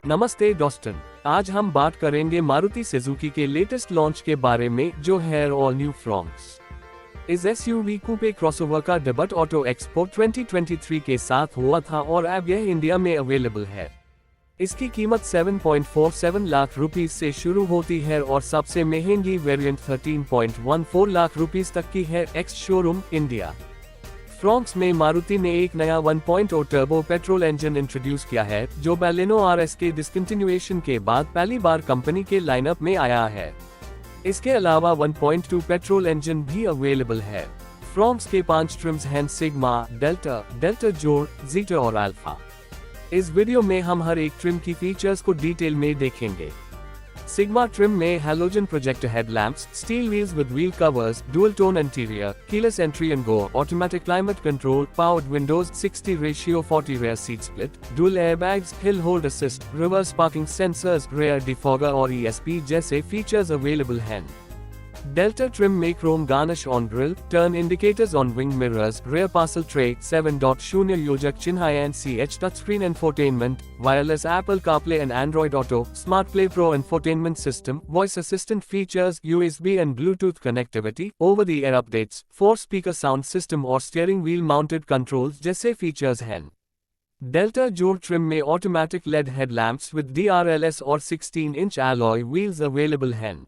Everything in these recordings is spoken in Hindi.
नमस्ते दोस्तन, आज हम बात करेंगे मारुति सुजुकी के लेटेस्ट लॉन्च के बारे में जो है ऑल न्यू फ्रॉन्क्स। इस एसयूवी कूपे क्रॉसओवर का डेब्यूट ऑटो एक्सपो 2023 के साथ हुआ था और अब यह इंडिया में अवेलेबल है। इसकी कीमत 7.47 लाख रुपीस से शुरू होती है और सबसे महंगी वेरिएंट 13.14 लाख रुपीस तक की है एक्स शोरूम इंडिया। फ्रॉन्क्स में मारुति ने एक नया 1.0 टर्बो पेट्रोल इंजन इंट्रोड्यूस किया है जो बैलेनो आरएस के डिसकंटिन्यूएशन के बाद पहली बार कंपनी के लाइनअप में आया है। इसके अलावा 1.2 पेट्रोल इंजन भी अवेलेबल है। फ्रॉन्क्स के 5 ट्रिम्स हैं: सिग्मा, डेल्टा जोड़, जीटा और अल्फा। इस वीडियो में हम हर एक ट्रिम की फीचर्स को डिटेल में देखेंगे। सिग्मा ट्रिम में halogen projector headlamps, steel wheels with wheel covers, dual tone interior, keyless entry and go, automatic climate control, powered Windows, 60:40 rear seat split, dual airbags, hill hold assist, reverse parking sensors, rear defogger और ESP जैसे फीचर्स अवेलेबल हैं। डेल्टा ट्रिम में chrome garnish on grille, turn indicators on wing mirrors, rear parcel tray, 7.0 योजक चिन्ह INCH touch screen infotainment, wireless Apple CarPlay and Android Auto, smart play pro infotainment system, voice assistant features, USB and Bluetooth connectivity, over the air updates, 4 speaker sound system और स्टीयरिंग व्हील माउंटेड कंट्रोल्स जैसे फीचर्स हैं। डेल्टा जोड़ ट्रिम में automatic LED headlamps with DRLS और 16-inch alloy व्हील्स अवेलेबल हैं।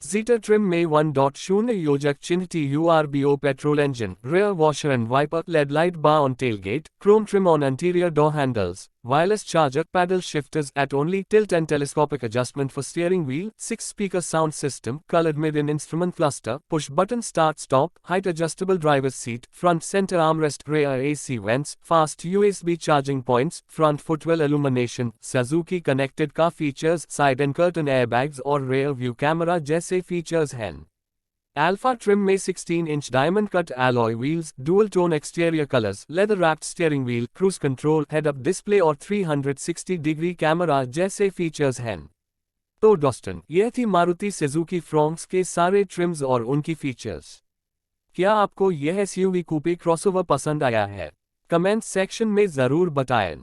जीटा ट्रिम में 1.0 योजक चिन्ह TURBO petrol engine, rear washer and wiper, LED light bar on tailgate, chrome trim on interior door handles, wireless charger, paddle shifters at only tilt and telescopic adjustment for steering wheel, 6-speaker sound system, colored mid-in instrument cluster, push button start stop, height adjustable driver's seat, front center armrest, rear AC vents, fast USB charging points, front footwell illumination, Suzuki connected car features, side and curtain airbags और rear view camera जैसे फीचर्स हैं। अल्फा ट्रिम में 16-inch diamond cut alloy wheels, dual tone exterior colours, leather wrapped steering wheel, cruise control, head up display और 360-डिग्री कैमरा जैसे फीचर्स हैं। तो दोस्तन, यह थी मारुति सुजुकी फ्रॉन्क्स के सारे ट्रिम्स और उनकी फीचर्स। क्या आपको यह एसयूवी कूपे क्रॉसओवर पसंद आया है? कमेंट सेक्शन में जरूर बताएं।